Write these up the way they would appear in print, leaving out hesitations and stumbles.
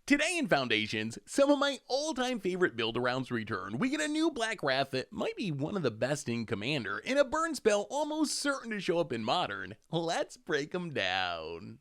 Today in Foundations, some of my all-time favorite build-arounds return. We get a new Black Wrath that might be one of the best in Commander, and a burn spell almost certain to show up in Modern. Let's break them down.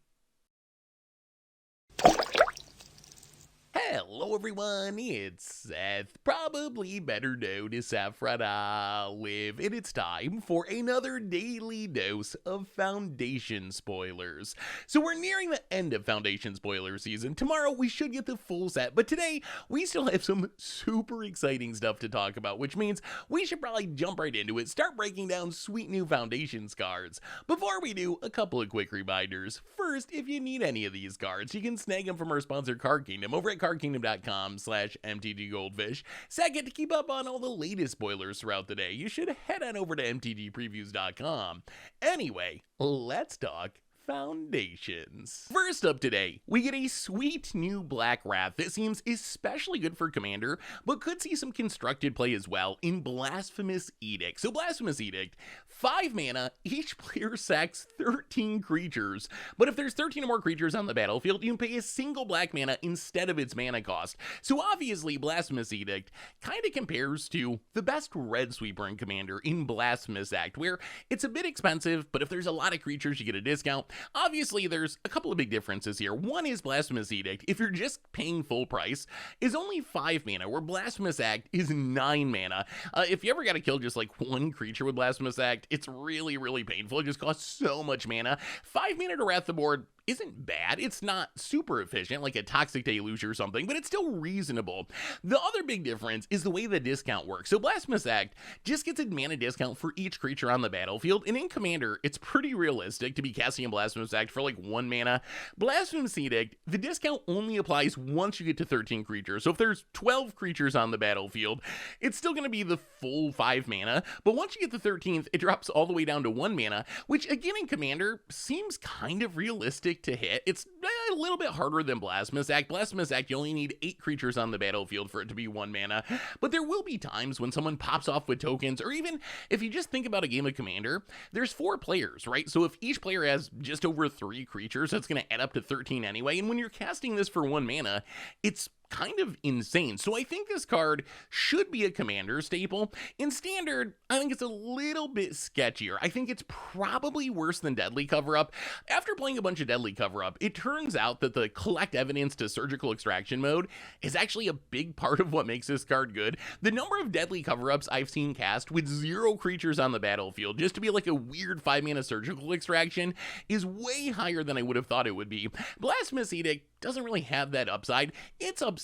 Hello everyone, it's Seth, probably better known as Saffron-Olive, and it's time for another daily dose of Foundation spoilers. So we're nearing the end of Foundation spoiler season. Tomorrow we should get the full set, but today we still have some super exciting stuff to talk about, which means we should probably jump right into it, start breaking down sweet new Foundations cards. Before we do, a couple of quick reminders. First, if you need any of these cards, you can snag them from our sponsor Card Kingdom over at cardkingdom.com/MTGGoldfish. Second, to keep up on all the latest spoilers throughout the day, you should head on over to MTGpreviews.com. Anyway, let's talk Foundations. First up today, we get a sweet new Black Wrath that seems especially good for Commander, but could see some constructed play as well in Blasphemous Edict. So Blasphemous Edict, 5 mana, each player sacks 13 creatures, but if there's 13 or more creatures on the battlefield, you can pay a single black mana instead of its mana cost. So obviously Blasphemous Edict kind of compares to the best red sweeper in Commander in Blasphemous Act, where it's a bit expensive, but if there's a lot of creatures, you get a discount. Obviously, there's a couple of big differences here. One is Blasphemous Edict, if you're just paying full price, is only 5 mana, where Blasphemous Act is 9 mana. If you ever got to kill just like one creature with Blasphemous Act, it's really, really painful. It just costs so much mana. 5 mana to wrath the board isn't bad. It's not super efficient like a Toxic Deluge or something, but it's still reasonable. The other big difference is the way the discount works. So Blasphemous Act just gets a mana discount for each creature on the battlefield, and in Commander, it's pretty realistic to be casting a Blasphemous Act for like 1 mana. Blasphemous Edict, the discount only applies once you get to 13 creatures. So if there's 12 creatures on the battlefield, it's still going to be the full 5 mana, but once you get the 13th, it drops all the way down to 1 mana, which again in Commander seems kind of realistic to hit. It's a little bit harder than Blasphemous Act. Blasphemous Act, you only need 8 creatures on the battlefield for it to be 1 mana, but there will be times when someone pops off with tokens, or even if you just think about a game of Commander, there's 4 players, right? So if each player has just over 3 creatures, that's going to add up to 13 anyway, and when you're casting this for 1 mana, it's kind of insane. So I think this card should be a Commander staple. In Standard, I think it's a little bit sketchier. I think it's probably worse than Deadly Cover-Up. After playing a bunch of Deadly Cover-Up, it turns out that the collect evidence to Surgical Extraction mode is actually a big part of what makes this card good. The number of Deadly Cover-Ups I've seen cast with 0 creatures on the battlefield just to be like a weird 5 mana Surgical Extraction is way higher than I would have thought it would be. Blasphemous Edict doesn't really have that upside. Its upside,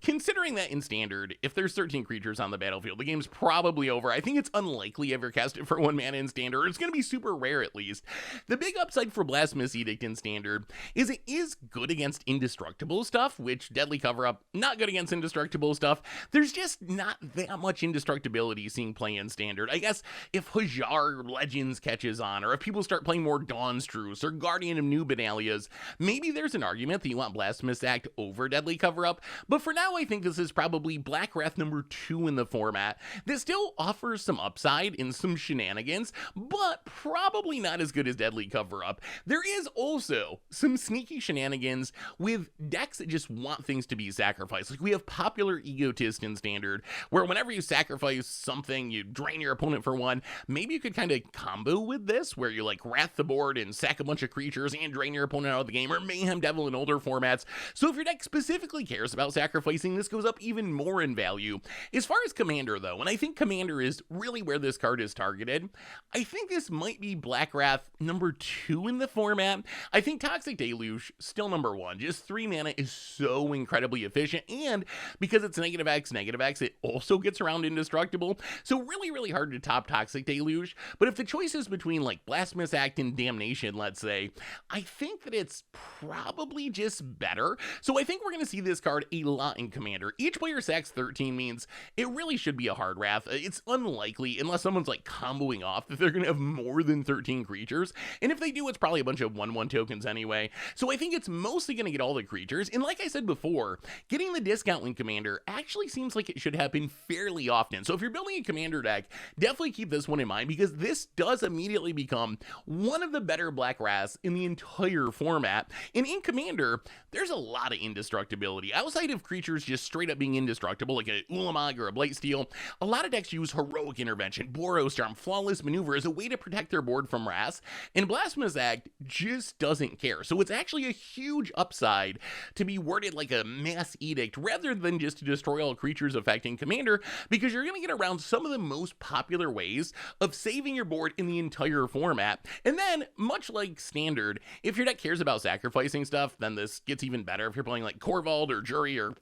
considering that in Standard, if there's 13 creatures on the battlefield, the game's probably over. I think it's unlikely you ever cast it for 1 mana in Standard. It's going to be super rare at least. The big upside for Blasphemous Edict in Standard is it is good against indestructible stuff, which Deadly Cover-Up, not good against indestructible stuff. There's just not that much indestructibility seeing play in Standard. I guess if Hajar Legends catches on, or if people start playing more Dawnstruce or Guardian of New Benalias, maybe there's an argument that you want Blasphemous Act over Deadly Cover-Up, but for now I think this is probably Black Wrath number 2 in the format that still offers some upside in some shenanigans, but probably not as good as Deadly Cover-Up. There is also some sneaky shenanigans with decks that just want things to be sacrificed. Like we have Popular Egotist in Standard, where whenever you sacrifice something, you drain your opponent for 1. Maybe you could kind of combo with this, where you like Wrath the board and sack a bunch of creatures and drain your opponent out of the game, or Mayhem Devil in older formats. So if your deck specifically cares about sacrificing, this goes up even more in value. As far as Commander though, and I think Commander is really where this card is targeted, I think this might be Black Wrath number 2 in the format. I think Toxic Deluge still number 1. Just 3 mana is so incredibly efficient, and because it's -X, it also gets around indestructible. So really, really hard to top Toxic Deluge. But if the choice is between like Blasphemous Act and Damnation, let's say, I think that it's probably just better. So I think we're going to see this card a lot in Commander. Each player sacks 13 means it really should be a hard wrath. It's unlikely, unless someone's like comboing off, that they're going to have more than 13 creatures. And if they do, it's probably a bunch of 1/1 tokens anyway. So I think it's mostly going to get all the creatures. And like I said before, getting the discount in Commander actually seems like it should happen fairly often. So if you're building a Commander deck, definitely keep this one in mind, because this does immediately become one of the better Black Wraths in the entire format. And in Commander, Commander, there's a lot of indestructibility. Outside of creatures just straight up being indestructible, like a Ulamog or a Blightsteel, a lot of decks use Heroic Intervention, Borostorm, Flawless Maneuver as a way to protect their board from Wrath, and Blasphemous Act just doesn't care. So it's actually a huge upside to be worded like a Mass Edict rather than just to destroy all creatures affecting Commander, because you're going to get around some of the most popular ways of saving your board in the entire format. And then, much like Standard, if your deck cares about sacrificing stuff, then this gets even better. If you're playing like Korvald or Jury, or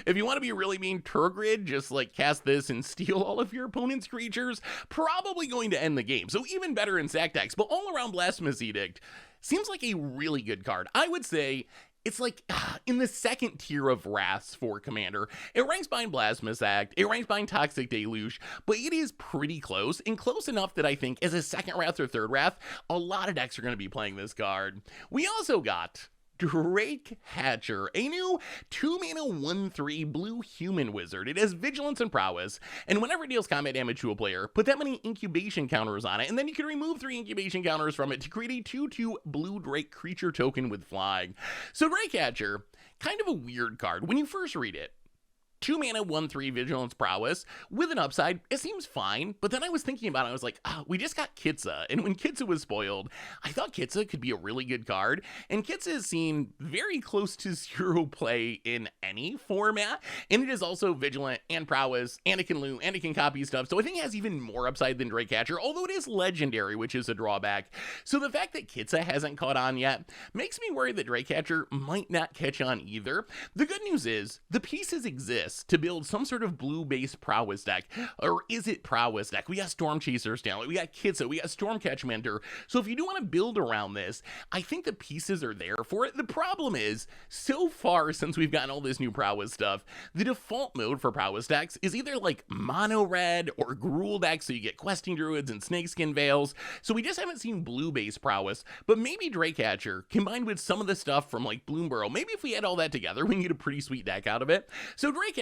if you want to be really mean, Turgrid, just like cast this and steal all of your opponent's creatures, probably going to end the game. So even better in sack decks, but all around Blasphemous Edict seems like a really good card. I would say it's like in the second tier of Wraths for Commander. It ranks behind Blasphemous Act, it ranks behind Toxic Deluge, but it is pretty close, and close enough that I think as a second Wrath or third Wrath, a lot of decks are going to be playing this card. We also got Drake Hatcher, a new 2-mana 1/3 blue human wizard. It has Vigilance and Prowess, and whenever it deals combat damage to a player, put that many incubation counters on it, and then you can remove 3 incubation counters from it to create a 2/2 blue Drake creature token with flying. So Drake Hatcher, kind of a weird card when you first read it. 2-mana 1/3 Vigilance Prowess with an upside, it seems fine, but then I was thinking about it, I was like, we just got Kitza, and when Kitza was spoiled, I thought Kitza could be a really good card, and Kitza is seen very close to zero play in any format, and it is also Vigilant and Prowess, and it can loot, and it can copy stuff, so I think it has even more upside than Drakecatcher, although it is legendary, which is a drawback. So the fact that Kitza hasn't caught on yet makes me worry that Drakecatcher might not catch on either. The good news is, the pieces exist to build some sort of blue-based Prowess deck, or is it Prowess deck? We got Storm Chasers down, we got Kitza, we got Stormcatch Mentor, so if you do want to build around this, I think the pieces are there for it. The problem is, so far since we've gotten all this new Prowess stuff, the default mode for Prowess decks is either like mono red or Gruul decks, so you get Questing Druids and Snakeskin Veils, so we just haven't seen blue-based Prowess, but maybe Drakecatcher, combined with some of the stuff from like Bloomburrow, maybe if we add all that together, we can get a pretty sweet deck out of it. So Drakecatcher,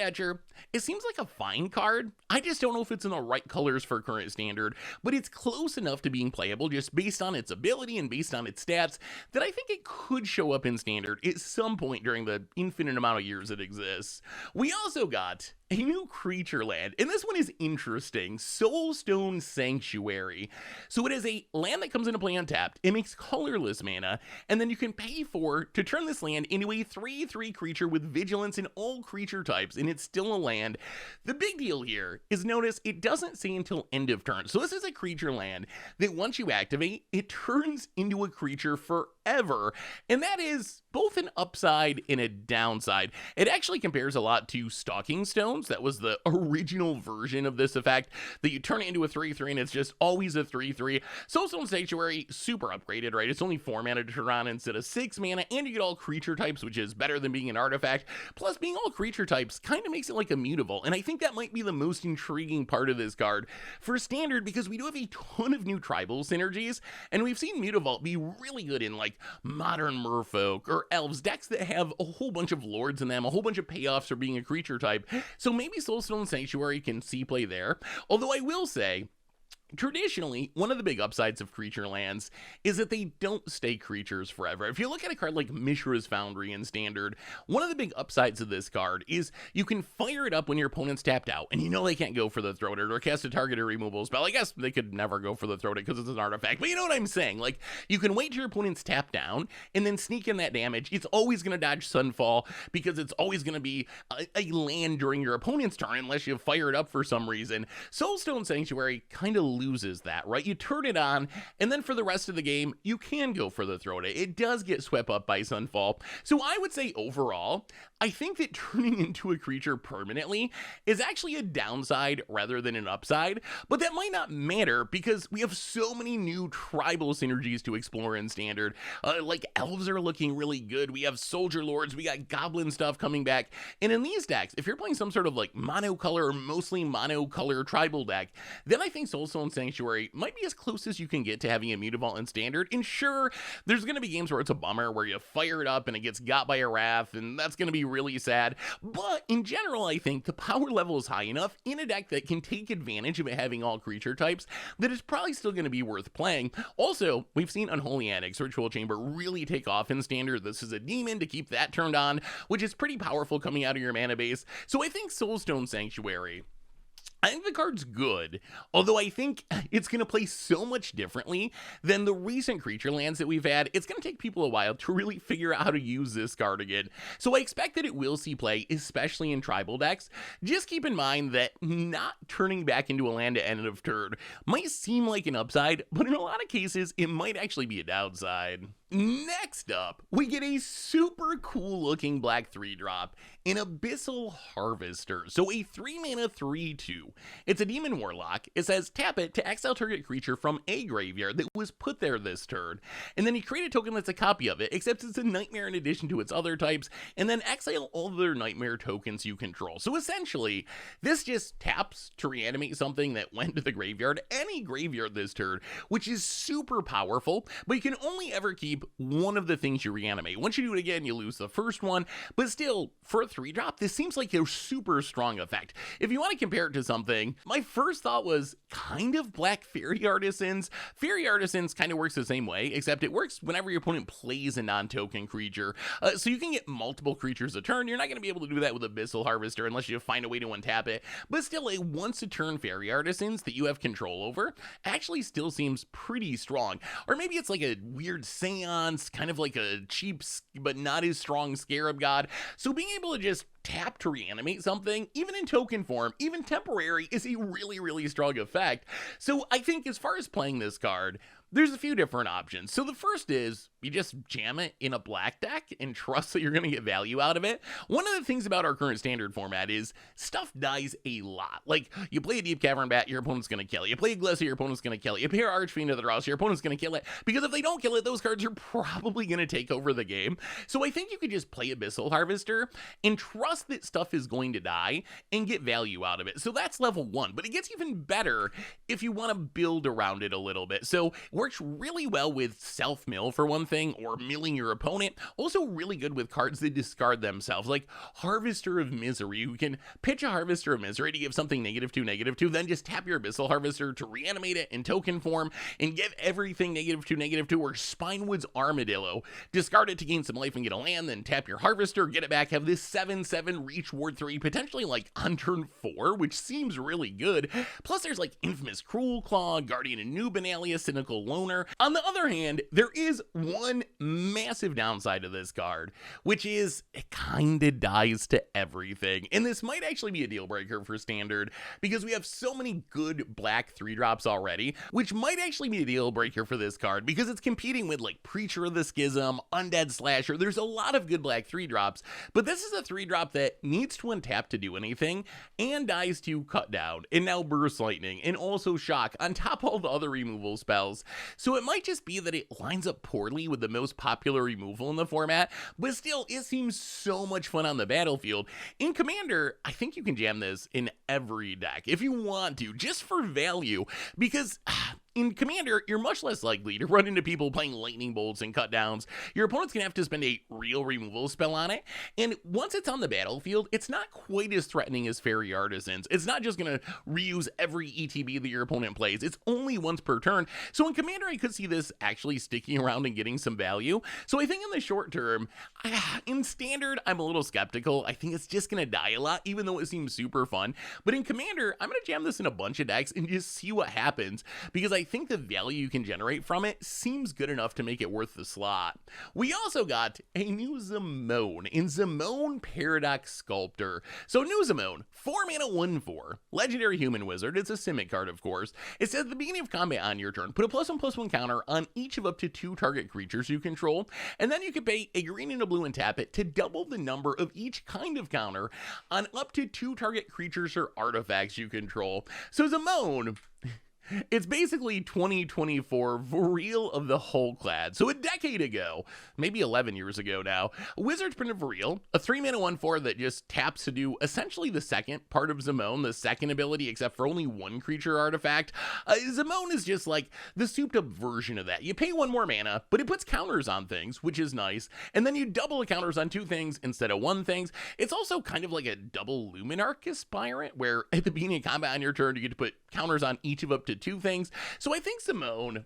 it seems like a fine card. I just don't know if it's in the right colors for current Standard, but it's close enough to being playable just based on its ability and based on its stats that I think it could show up in Standard at some point during the infinite amount of years it exists. We also got a new creature land, and this one is interesting. Soulstone Sanctuary. So it is a land that comes into play untapped. It makes colorless mana, and then you can pay to turn this land into a 3/3 creature with vigilance in all creature types, and it's still a land. The big deal here is, notice it doesn't say until end of turn. So this is a creature land that once you activate, it turns into a creature forever, and that is both an upside and a downside. It actually compares a lot to Stalking Stones. That was the original version of this effect, that you turn it into a 3/3 and it's just always a 3/3. Soulstone Sanctuary, super upgraded, right? It's only 4 mana to turn on instead of 6 mana, and you get all creature types, which is better than being an artifact. Plus, being all creature types kind of makes it like immutable, and I think that might be the most intriguing part of this card for Standard, because we do have a ton of new tribal synergies, and we've seen Mutavault be really good in like modern merfolk or elves, decks that have a whole bunch of lords in them, a whole bunch of payoffs for being a creature type. So maybe Soulstone Sanctuary can see play there. Although I will say, traditionally, one of the big upsides of creature lands is that they don't stay creatures forever. If you look at a card like Mishra's Foundry in Standard, one of the big upsides of this card is you can fire it up when your opponent's tapped out, and you know they can't go for the Throated or cast a targeted removal spell. I guess they could never go for the Throated because it's an artifact, but you know what I'm saying. Like, you can wait till your opponent's tapped down and then sneak in that damage. It's always going to dodge Sunfall because it's always going to be a land during your opponent's turn unless you fire it up for some reason. Soulstone Sanctuary kind of loses that, right? You turn it on, and then for the rest of the game, you can go for the Throated. It does get swept up by Sunfall. So I would say overall, I think that turning into a creature permanently is actually a downside rather than an upside, but that might not matter because we have so many new tribal synergies to explore in Standard. Like elves are looking really good. We have soldier lords, we got goblin stuff coming back, and in these decks, if you're playing some sort of like monocolor or mostly monocolor tribal deck, then I think Soulstone Soulstone Sanctuary might be as close as you can get to having a Mutavault in Standard, and sure, there's going to be games where it's a bummer, where you fire it up and it gets got by a Wrath, and that's going to be really sad, but in general, I think the power level is high enough in a deck that can take advantage of it having all creature types that it's probably still going to be worth playing. Also, we've seen Unholy Annex Ritual Chamber really take off in Standard. This is a demon to keep that turned on, which is pretty powerful coming out of your mana base, so I think Soulstone Sanctuary, I think the card's good, although I think it's going to play so much differently than the recent creature lands that we've had. It's going to take people a while to really figure out how to use this card again. So I expect that it will see play, especially in tribal decks. Just keep in mind that not turning back into a land at end of turn might seem like an upside, but in a lot of cases, it might actually be a downside. Next up, we get a super cool looking black 3-drop in Abyssal Harvester. So a 3-mana 3/2. It's a demon warlock. It says tap it to exile target creature from a graveyard that was put there this turn. And then you create a token that's a copy of it, except it's a nightmare in addition to its other types, and then exile all other nightmare tokens you control. So essentially, this just taps to reanimate something that went to the graveyard, any graveyard this turn, which is super powerful, but you can only ever keep one of the things you reanimate. Once you do it again, you lose the first one, but still, for a 3-drop, this seems like a super strong effect. If you want to compare it to something, my first thought was kind of Black Fairy Artisans. Fairy Artisans kind of works the same way, except it works whenever your opponent plays a non-token creature. So you can get multiple creatures a turn. You're not going to be able to do that with Abyssal Harvester unless you find a way to untap it, but still, a once-a-turn Fairy Artisans that you have control over actually still seems pretty strong. Or maybe it's like a weird Seance, kind of like a cheap but not as strong Scarab God. So being able to just tap to reanimate something, even in token form, even temporary, is a really, really strong effect. So I think as far as playing this card, there's a few different options. So the first is you just jam it in a black deck and trust that you're going to get value out of it. One of the things about our current standard format is stuff dies a lot. Like, you play a Deep Cavern Bat, your opponent's going to kill it. You play a Glissa, your opponent's going to kill it. You pair Archfiend to the draw, your opponent's going to kill it. Because if they don't kill it, those cards are probably going to take over the game. So I think you could just play Abyssal Harvester and trust that stuff is going to die and get value out of it. So that's level 1, but it gets even better if you want to build around it a little bit. So works really well with self-mill for one thing, or milling your opponent. Also really good with cards that discard themselves, like Harvester of Misery. You can pitch a Harvester of Misery to give something -2/-2, then just tap your Abyssal Harvester to reanimate it in token form and give everything -2/-2, or Spinewood's Armadillo. Discard it to gain some life and get a land, then tap your Harvester, get it back, have this 7/7 reach ward 3, potentially like on turn 4, which seems really good. Plus there's like Infamous Cruel Claw, Guardian of Nubenalia, Cynical Loner. On the other hand, there is one massive downside to this card, which is it kinda dies to everything. And this might actually be a deal breaker for Standard, because we have so many good black 3-drops already, which might actually be a deal breaker for this card, because it's competing with like Preacher of the Schism, Undead Slasher. There's a lot of good black 3-drops, but this is a 3-drop that needs to untap to do anything, and dies to Cut Down, and now Burst Lightning, and also Shock, on top of all the other removal spells. So it might just be that it lines up poorly with the most popular removal in the format, but still, it seems so much fun on the battlefield. In Commander, I think you can jam this in every deck if you want to, just for value, because in Commander, you're much less likely to run into people playing lightning bolts and cut downs. Your opponent's gonna have to spend a real removal spell on it, and once it's on the battlefield, it's not quite as threatening as Fairy Artisans. It's not just gonna reuse every ETB that your opponent plays. It's only once per turn. So in Commander, I could see this actually sticking around and getting some value. So I think in the short term, in Standard, I'm a little skeptical. I think it's just gonna die a lot, even though it seems super fun. But in Commander, I'm gonna jam this in a bunch of decks and just see what happens, because I think the value you can generate from it seems good enough to make it worth the slot. We also got a new Zimone in Zimone Paradox Sculptor. So new Zimone, 4 mana 1/4, legendary human wizard. It's a Simic card, of course. It says at the beginning of combat on your turn, put a +1/+1 counter on each of up to 2 target creatures you control, and then you can pay a green and a blue and tap it to double the number of each kind of counter on up to 2 target creatures or artifacts you control. So Zimone, It's basically 2024 for real of the whole clad. So a decade ago, maybe 11 years ago now, Wizards printed Vireel, a 3-mana 1/4 that just taps to do essentially the second part of Zimone, the second ability, except for only one creature artifact. Zimone is just like the souped up version of that. You pay 1 more mana, but it puts counters on things, which is nice, and then you double the counters on 2 things instead of 1 things. It's also kind of like a double Luminarch Aspirant, where at the beginning of combat on your turn, you get to put counters on each of up to 2 things. So I think Zimone,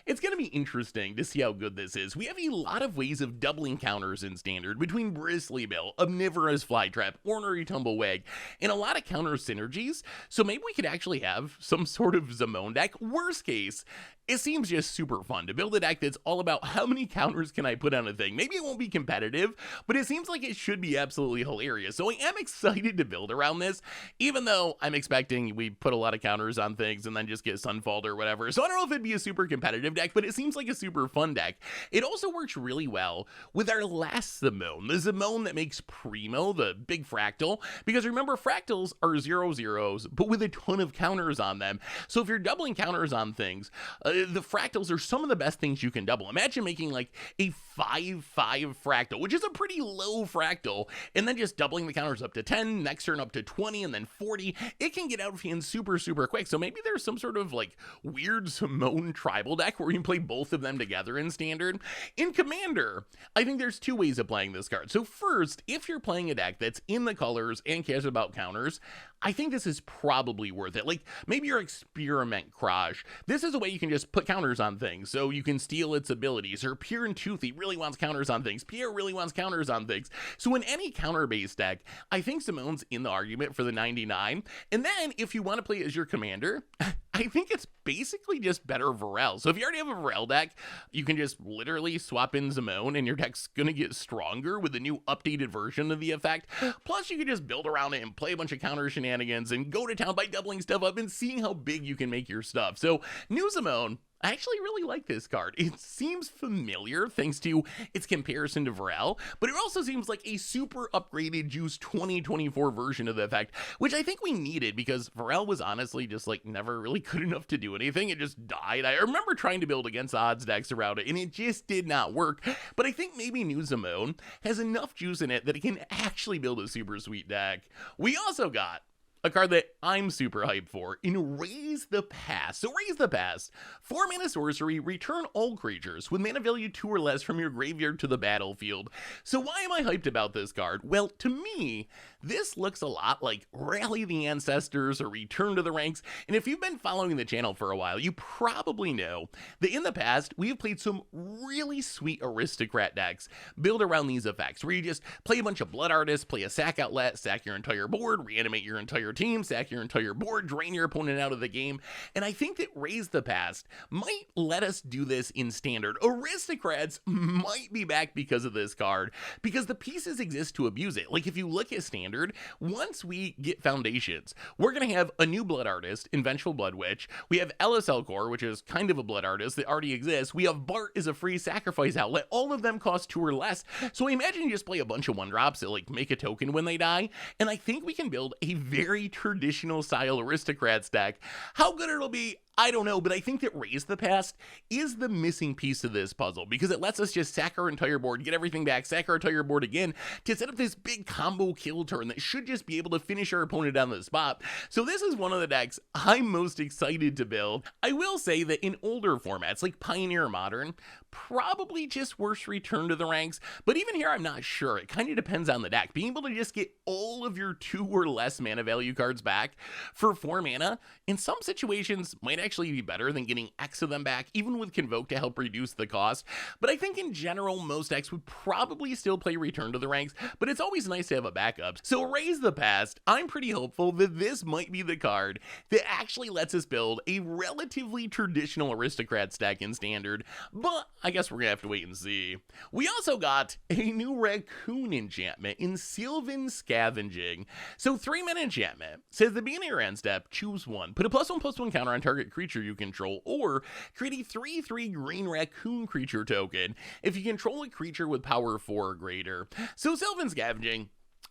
it's going to be interesting to see how good this is. We have a lot of ways of doubling counters in Standard between Bristly Bill, Omnivorous Flytrap, Ornery Tumblewag, and a lot of counter synergies. So maybe we could actually have some sort of Zimone deck. Worst case, it seems just super fun to build a deck that's all about how many counters can I put on a thing. Maybe it won't be competitive, but it seems like it should be absolutely hilarious. So I am excited to build around this, even though I'm expecting we put a lot of counters on things and then just get Sunfalled or whatever. So I don't know if it'd be a super competitive deck, but it seems like a super fun deck. It also works really well with our last Zimone, the Zimone that makes Primo, the big fractal, because remember, fractals are 0/0s, but with a ton of counters on them. So if you're doubling counters on things, the fractals are some of the best things you can double. Imagine making like a 5/5 fractal, which is a pretty low fractal, and then just doubling the counters up to 10, next turn up to 20, and then 40. It can get out of hand super, super quick. So maybe there's some sort of like weird Zimone tribal deck where you can play both of them together in Standard. In Commander, I think there's 2 ways of playing this card. So first, if you're playing a deck that's in the colors and cares about counters, I think this is probably worth it. Like maybe your Experiment Crash. This is a way you can just put counters on things so you can steal its abilities. Or Pure and Toothy really wants counters on things. Pierre really wants counters on things. So in any counter-based deck, I think Zimone's in the argument for the 99. And then if you want to play as your commander, I think it's basically just better Vireel. So if you already have a Vireel deck, you can just literally swap in Zimone and your deck's gonna get stronger with a new updated version of the effect. Plus you can just build around it and play a bunch of counter shenanigans and go to town by doubling stuff up and seeing how big you can make your stuff. So new Zimone, I actually really like this card. It seems familiar thanks to its comparison to Vireel, but it also seems like a super upgraded juice 2024 version of the effect, which I think we needed because Vireel was honestly just like never really good enough to do anything. It just died. I remember trying to build against odds decks around it and it just did not work, but I think maybe new Zimone has enough juice in it that it can actually build a super sweet deck. We also got a card that I'm super hyped for in Raise the Past. So Raise the Past, 4-mana sorcery, return all creatures with mana value 2 or less from your graveyard to the battlefield. So why am I hyped about this card? Well, to me, this looks a lot like Rally the Ancestors or Return to the Ranks, and if you've been following the channel for a while, you probably know that in the past, we have played some really sweet aristocrat decks built around these effects, where you just play a bunch of Blood Artists, play a sack outlet, sack your entire board, reanimate your entire team, sack your entire board, drain your opponent out of the game, and I think that Raise the Past might let us do this in Standard. Aristocrats might be back because of this card, because the pieces exist to abuse it. Like if you look at Standard, once we get Foundations, we're going to have a new Blood Artist in Vengeful Blood Witch, we have LSL Core, which is kind of a Blood Artist that already exists, we have Bart as a free sacrifice outlet, all of them cost 2 or less, so I imagine you just play a bunch of 1-drops that like make a token when they die, and I think we can build a very traditional style Aristocrats deck. How good it'll be, I don't know, but I think that Raise the Past is the missing piece of this puzzle because it lets us just sack our entire board, get everything back, sack our entire board again to set up this big combo kill turn that should just be able to finish our opponent on the spot. So this is one of the decks I'm most excited to build. I will say that in older formats like Pioneer or Modern, probably just worse Return to the Ranks, but even here I'm not sure. It kind of depends on the deck. Being able to just get all of your 2 or less mana value cards back for 4 mana in some situations might actually be better than getting X of them back, even with Convoke to help reduce the cost. But I think in general, most decks would probably still play Return to the Ranks, but it's always nice to have a backup. So Raise the Past, I'm pretty hopeful that this might be the card that actually lets us build a relatively traditional Aristocrats deck in Standard, but I guess we're gonna have to wait and see. We also got a new Raccoon enchantment in Sylvan Scavenging. So 3-mana enchantment says the beginning of your end step, choose one, put a +1/+1 counter on target creature you control, or create a 3/3 green raccoon creature token if you control a creature with power 4 or greater. So Sylvan Scavenging,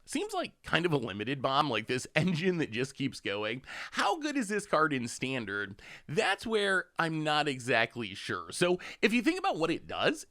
seems like kind of a limited bomb, like this engine that just keeps going. How good is this card in Standard? That's where I'm not exactly sure. So if you think about what it does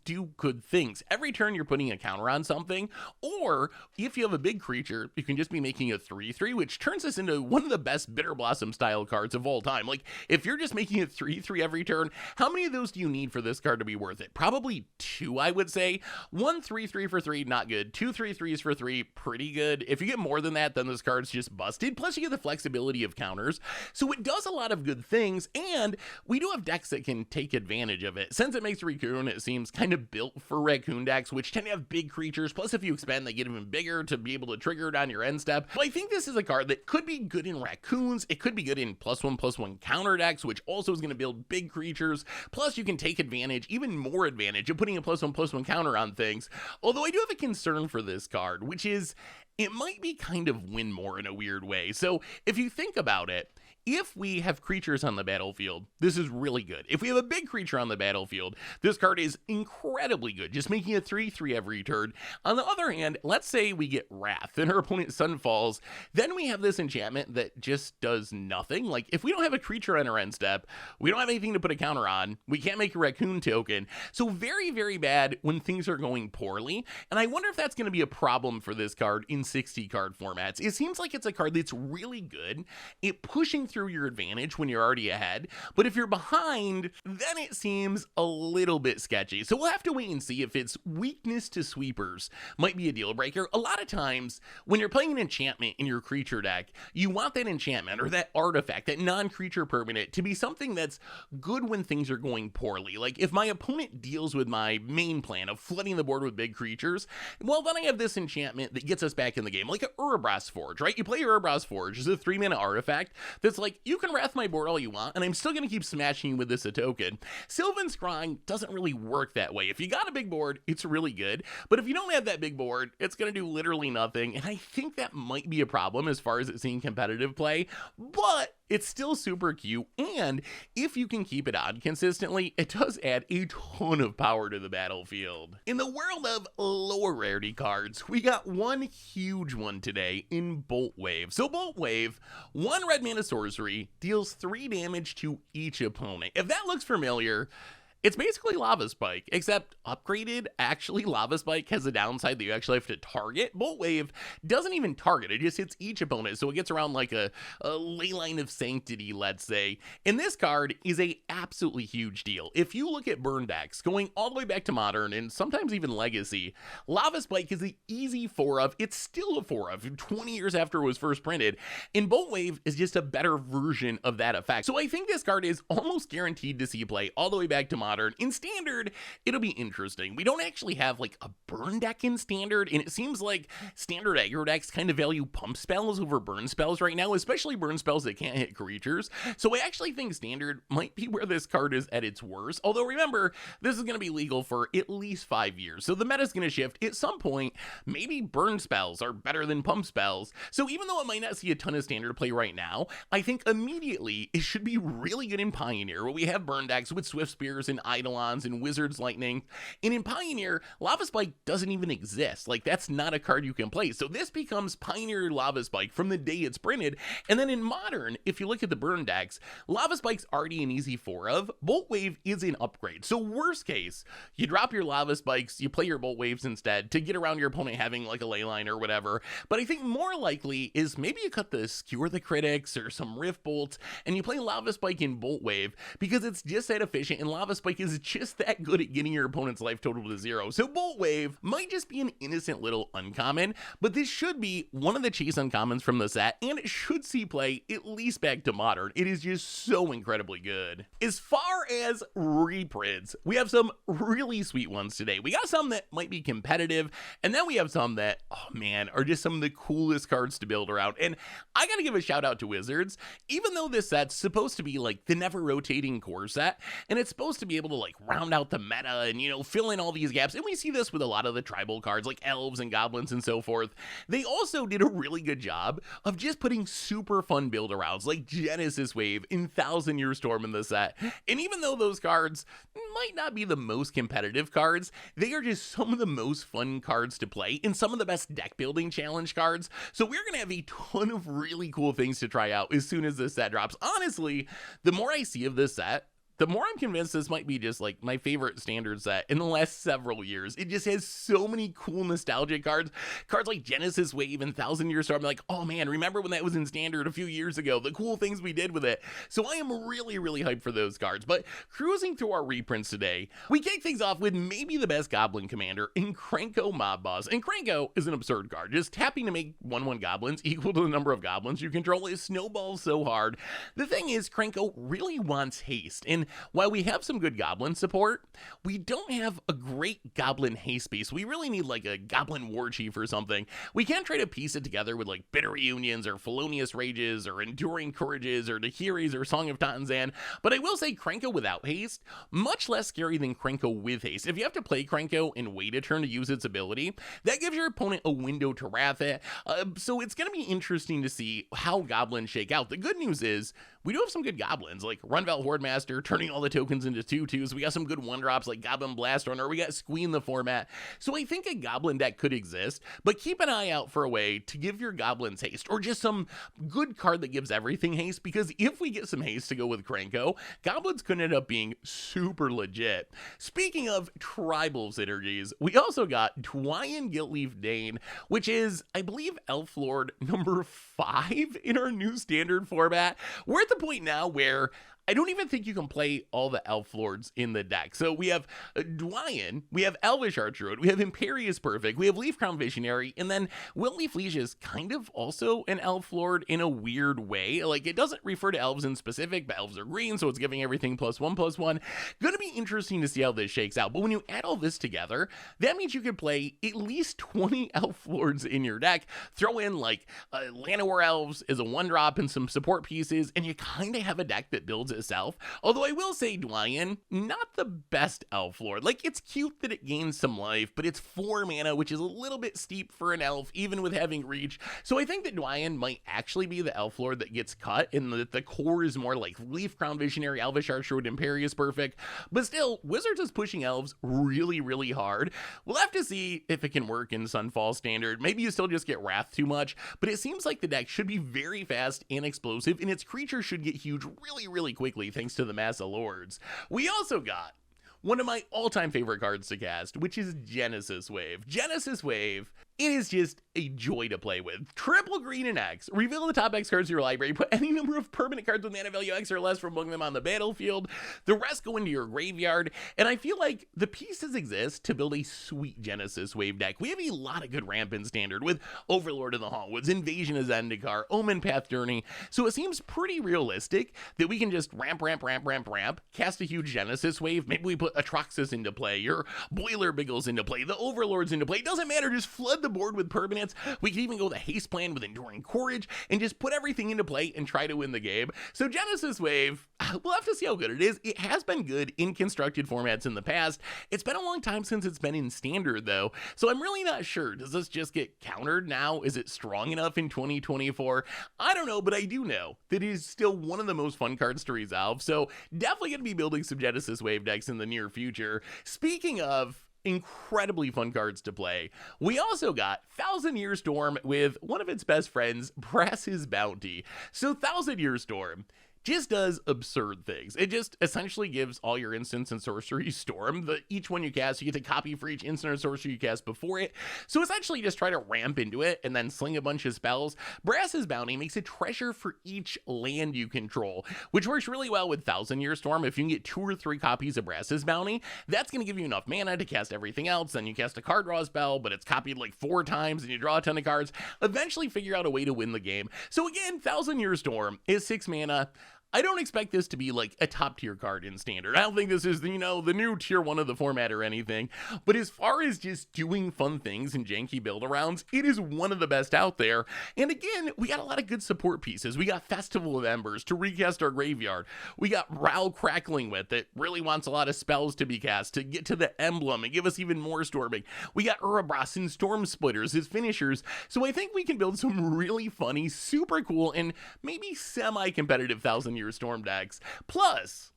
do good things. Every turn you're putting a counter on something, or if you have a big creature, you can just be making a 3/3, which turns this into one of the best Bitter Blossom style cards of all time. Like, if you're just making a 3/3 every turn, how many of those do you need for this card to be worth it? Probably 2, I would say. 1 3/3 for 3, not good. 2 3/3s for 3, pretty good. If you get more than that, then this card's just busted. Plus, you get the flexibility of counters. So it does a lot of good things, and we do have decks that can take advantage of it. Since it makes Raccoon, it seems kind of built for Raccoon decks, which tend to have big creatures. Plus, if you expand, they get even bigger to be able to trigger it on your end step. But I think this is a card that could be good in Raccoons. It could be good in +1/+1 counter decks, which also is going to build big creatures. Plus, you can take advantage, even more advantage, of putting a +1/+1 counter on things. Although I do have a concern for this card, which is it might be kind of win more in a weird way. So if you think about it, if we have creatures on the battlefield, this is really good. If we have a big creature on the battlefield, this card is incredibly good, just making a 3/3 every turn. On the other hand, let's say we get Wrath and our opponent's Sun falls, then we have this enchantment that just does nothing. Like, if we don't have a creature on our end step, we don't have anything to put a counter on, we can't make a Raccoon token. So very, very bad when things are going poorly. And I wonder if that's going to be a problem for this card in 60 card formats. It seems like it's a card that's really good at pushing through your advantage when you're already ahead, but if you're behind, then it seems a little bit sketchy. So we'll have to wait and see if its weakness to sweepers might be a deal breaker. A lot of times when you're playing an enchantment in your creature deck, you want that enchantment or that artifact, that non-creature permanent, to be something that's good when things are going poorly. Like, if my opponent deals with my main plan of flooding the board with big creatures, well, then I have this enchantment that gets us back in the game, like a Urabras Forge, right? You play Urabras Forge, it's a 3-mana artifact that's like, you can wrath my board all you want, and I'm still going to keep smashing you with this a token. Sylvan Scavenging doesn't really work that way. If you got a big board, it's really good, but if you don't have that big board, it's going to do literally nothing, and I think that might be a problem as far as it seeing competitive play, but it's still super cute, and if you can keep it on consistently, it does add a ton of power to the battlefield. In the world of lower rarity cards, we got one huge one today in Boltwave. So Boltwave, 1 red mana sorcery, deals 3 damage to each opponent. If that looks familiar, it's basically Lava Spike, except upgraded. Actually, Lava Spike has a downside that you actually have to target. Boltwave doesn't even target, it just hits each opponent, so it gets around like a Leyline of Sanctity, let's say. And this card is a absolutely huge deal. If you look at burn decks, going all the way back to Modern, and sometimes even Legacy, Lava Spike is the easy 4-of. It's still a 4-of, 20 years after it was first printed, and Boltwave is just a better version of that effect. So I think this card is almost guaranteed to see play all the way back to Modern. In Standard, it'll be interesting. We don't actually have like a burn deck in Standard, and it seems like Standard aggro decks kind of value pump spells over burn spells right now, especially burn spells that can't hit creatures. So I actually think Standard might be where this card is at its worst. Although remember, this is going to be legal for at least 5 years, so the meta is going to shift. At some point, maybe burn spells are better than pump spells. So even though it might not see a ton of Standard play right now, I think immediately it should be really good in Pioneer, where we have burn decks with Swift Spears and Eidolons and Wizard's Lightning. And in Pioneer, Lava Spike doesn't even exist. Like, that's not a card you can play. So this becomes Pioneer Lava Spike from the day it's printed. And then in Modern, if you look at the burn decks, Lava Spike's already an easy 4-of. Boltwave is an upgrade. So worst case, you drop your Lava Spikes, you play your Boltwaves instead to get around your opponent having like a Leyline or whatever. But I think more likely is maybe you cut the Skewer the Critics or some Rift Bolts, and you play Lava Spike in Boltwave because it's just that efficient, and Lava Spike is just that good at getting your opponent's life total to 0. So Boltwave might just be an innocent little uncommon, but this should be one of the chase uncommons from the set, and it should see play at least back to Modern. It is just so incredibly good. As far as reprints, we have some really sweet ones today. We got some that might be competitive, and then we have some that, oh man, are just some of the coolest cards to build around. And I gotta give a shout out to Wizards. Even though this set's supposed to be like the never rotating core set, and it's supposed to be able to like round out the meta and, you know, fill in all these gaps. And we see this with a lot of the tribal cards like elves and goblins and so forth. They also did a really good job of just putting super fun build arounds like Genesis Wave and 1,000 Year Storm in the set. And even though those cards might not be the most competitive cards, they are just some of the most fun cards to play and some of the best deck building challenge cards. So we're going to have a ton of really cool things to try out as soon as this set drops. Honestly, the more I see of this set, the more I'm convinced this might be just like my favorite standard set in the last several years. It just has so many cool nostalgic cards like Genesis Wave and 1,000 Year Storm. I'm like, oh man, remember when that was in standard a few years ago, the cool things we did with it. So I am really, really hyped for those cards. But cruising through our reprints today, we kick things off with maybe the best goblin commander in Krenko Mob Boss. And Krenko is an absurd card. Just tapping to make 1/1 goblins equal to the number of goblins you control is snowballs so hard. The thing is, Krenko really wants haste. And while we have some good goblin support, we don't have a great goblin haste piece. We really need like a goblin war chief or something. We can't try to piece it together with like Bitter Reunions or Felonious Rages or Enduring Courages or Dahiris or Song of Tanzan, but I will say Krenko without haste, much less scary than Krenko with haste. If you have to play Krenko and wait a turn to use its ability, that gives your opponent a window to wrath it. So it's going to be interesting to see how goblins shake out. The good news is we do have some good goblins like Runvel Hordemaster, turning all the tokens into 2/2s. We got some good 1-drops like Goblin Blast Runner. We got Squee in the format. So I think a goblin deck could exist, but keep an eye out for a way to give your goblins haste or just some good card that gives everything haste, because if we get some haste to go with Krenko, goblins could end up being super legit. Speaking of tribal synergies, we also got Dwynen Gilt-Leaf Daen, which is, I believe, Elf Lord number 5 in our new standard format. We're at the point now where I don't even think you can play all the Elf Lords in the deck. So we have Dwynen, we have Elvish Archroad, we have Imperious Perfect, we have Leaf Crown Visionary, and then Gilt-Leaf Liege is kind of also an Elf Lord in a weird way. Like, it doesn't refer to elves in specific, but elves are green, so it's giving everything +1/+1. Gonna be interesting to see how this shakes out. But when you add all this together, that means you could play at least 20 Elf Lords in your deck. Throw in like Llanowar Elves as a 1-drop and some support pieces, and you kind of have a deck that builds itself. Although I will say Dwynen, not the best elf lord. Like, it's cute that it gains some life, but it's 4 mana, which is a little bit steep for an elf, even with having reach. So I think that Dwynen might actually be the elf lord that gets cut, and that the core is more like Leaf Crown Visionary, Elvish Archroad, Imperious Perfect. But still, Wizards is pushing elves really, really hard. We'll have to see if it can work in Sunfall Standard. Maybe you still just get Wrath too much, but it seems like the deck should be very fast and explosive, and its creatures should get huge really, really quickly thanks to the Mass of Lords. We also got one of my all-time favorite cards to cast, which is Genesis Wave. Genesis Wave, it is just a joy to play with. Triple green and X. Reveal the top X cards of your library. Put any number of permanent cards with mana value X or less from among them on the battlefield. The rest go into your graveyard. And I feel like the pieces exist to build a sweet Genesis Wave deck. We have a lot of good ramp in standard with Overlord of the Hallwoods, Invasion of Zendikar, Omen Path Journey. So it seems pretty realistic that we can just ramp, cast a huge Genesis Wave. Maybe we put Atraxas into play, or Boiler Biggles into play, the Overlords into play. It doesn't matter, just flood the board with permanents. We can even go the haste plan with Enduring Courage and just put everything into play and try to win the game. So Genesis Wave, we'll have to see how good it is. It has been good in constructed formats in the past. It's been a long time since it's been in standard though, so I'm really not sure. Does this just get countered now? Is it strong enough in 2024? I don't know, but I do know that it is still one of the most fun cards to resolve, so definitely going to be building some Genesis Wave decks in the near future. Speaking of incredibly fun cards to play, we also got 1,000 Year Storm with one of its best friends, Brass's Bounty. So 1,000 Year Storm just does absurd things. It just essentially gives all your instants and sorceries Storm. Each one you cast, you get to copy for each instant or sorcery you cast before it. So essentially just try to ramp into it and then sling a bunch of spells. Brass's Bounty makes a treasure for each land you control, which works really well with 1,000 Year Storm. If you can get 2 or 3 copies of Brass's Bounty, that's going to give you enough mana to cast everything else. Then you cast a card draw spell, but it's copied like 4 times and you draw a ton of cards. Eventually figure out a way to win the game. So again, 1,000 Year Storm is 6 mana. I don't expect this to be like a top tier card in Standard. I don't think this is, you know, the new tier 1 of the format or anything. But as far as just doing fun things and janky build-arounds, it is one of the best out there. And again, we got a lot of good support pieces. We got Festival of Embers to recast our graveyard. We got Ral Crackling Wit that really wants a lot of spells to be cast to get to the emblem and give us even more storming. We got Urabras and Storm Splitters as finishers. So I think we can build some really funny, super cool, and maybe semi-competitive Thousand Year Storm decks. Plus,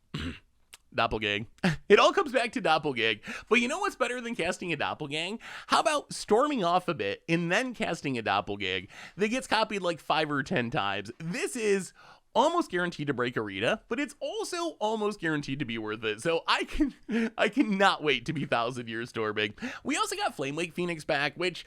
Doppelgang. It all comes back to Doppelgang. But you know what's better than casting a Doppelgang? How about storming off a bit and then casting a Doppelgang that gets copied like 5 or 10 times? This is almost guaranteed to break Arena, but it's also almost guaranteed to be worth it. So I cannot wait to be Thousand Year Storming. We also got Flamewake Phoenix back, which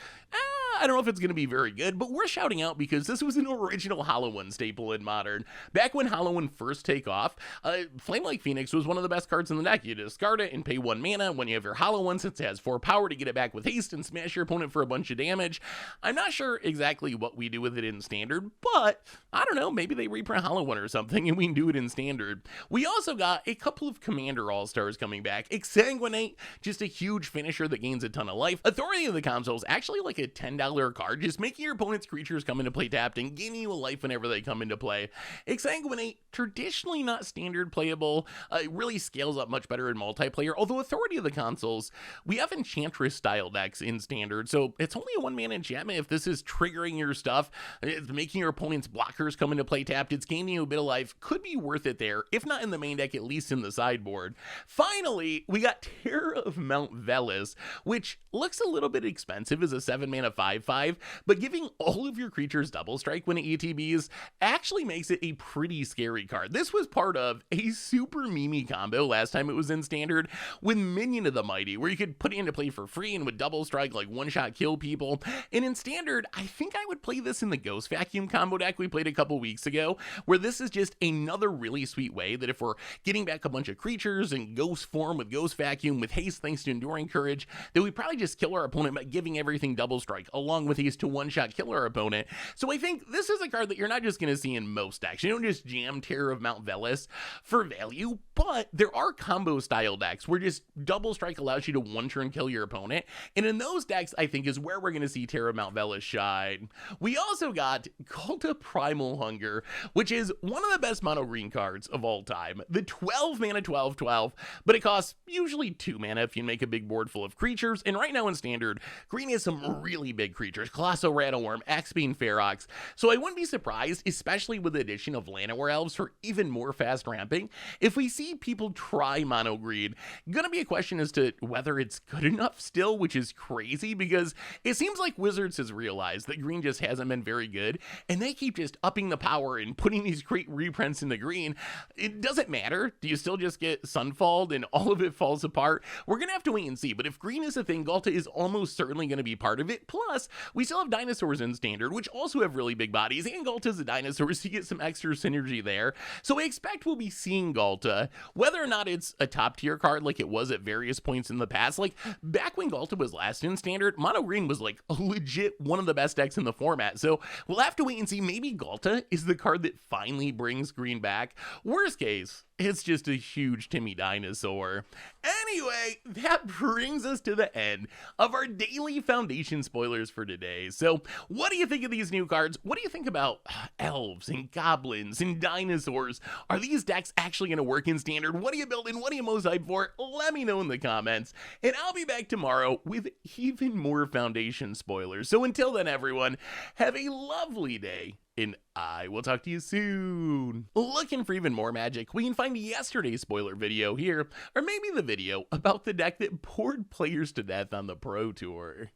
I don't know if it's going to be very good, but we're shouting out because this was an original Halloween staple in Modern. Back when Halloween first take off, Flamewake Phoenix was one of the best cards in the deck. You discard it and pay 1 mana. When you have your Halloween, since it has 4 power to get it back with haste and smash your opponent for a bunch of damage. I'm not sure exactly what we do with it in Standard, but I don't know, maybe they reprint Halloween or something and we can do it in Standard. We also got a couple of Commander All-Stars coming back. Exsanguinate, just a huge finisher that gains a ton of life. Authority of the Consuls, actually like a $10 card, just making your opponent's creatures come into play tapped and gaining you a life whenever they come into play. Exsanguinate, traditionally not Standard playable, it really scales up much better in multiplayer, although Authority of the Consuls, we have Enchantress style decks in Standard, so it's only a 1-mana enchantment. If this is triggering your stuff, it's making your opponent's blockers come into play tapped, it's gaining you a bit of life, could be worth it there, if not in the main deck, at least in the sideboard. Finally, we got Terror of Mount Velus, which looks a little bit expensive as a 7-mana 5/5, but giving all of your creatures double strike when it ETBs actually makes it a pretty scary card. This was part of a super memey combo last time it was in Standard with Minion of the Mighty, where you could put it into play for free and with double strike, like one-shot kill people. And in Standard, I think I would play this in the Ghost Vacuum combo deck we played a couple weeks ago, where this is just another really sweet way that if we're getting back a bunch of creatures in ghost form with Ghost Vacuum with haste thanks to Enduring Courage, that we probably just kill our opponent by giving everything double strike along with haste to one-shot kill our opponent. So I think this is a card that you're not just going to see in most decks. You don't just jam Terror of Mount Velus for value, but there are combo style decks where just double strike allows you to one-turn kill your opponent, and in those decks I think is where we're going to see Terror of Mount Velus shine. We also got Ghalta Primal Hunger, which is one of the best mono green cards of all time. The 12 mana 12/12, but it costs usually 2 mana if you make a big board full of creatures, and right now in Standard, green has some really big creatures, Colossal Rattleworm, Axebane Ferox, so I wouldn't be surprised, especially with the addition of Llanowar Elves for even more fast ramping, if we see people try mono green. Gonna be a question as to whether it's good enough still, which is crazy because it seems like Wizards has realized that green just hasn't been very good, and they keep just upping the power and putting these great reprints in the green. It doesn't matter. Do you still just get Sunfalled and all of it falls apart? We're gonna have to wait and see, but if green is a thing, Ghalta is almost certainly gonna be part of it. Plus, we still have dinosaurs in Standard, which also have really big bodies, and Ghalta's a dinosaur, so you get some extra synergy there. So I expect we'll be seeing Ghalta, whether or not it's a top tier card like it was at various points in the past. Like, back when Ghalta was last in Standard, mono green was like a legit one of the best decks in the format, so we'll have to wait and see. Maybe Ghalta is the card that finally brings green back. Worst case, it's just a huge Timmy dinosaur. Anyway, that brings us to the end of our daily Foundation spoilers for today. So what do you think of these new cards? What do you think about elves and goblins and dinosaurs? Are these decks actually going to work in Standard? What are you building? What are you most hyped for? Let me know in the comments. And I'll be back tomorrow with even more Foundation spoilers. So until then, everyone, have a lovely day, and I will talk to you soon. Looking for even more magic? We can find yesterday's spoiler video here, or maybe the video about the deck that bored players to death on the Pro Tour.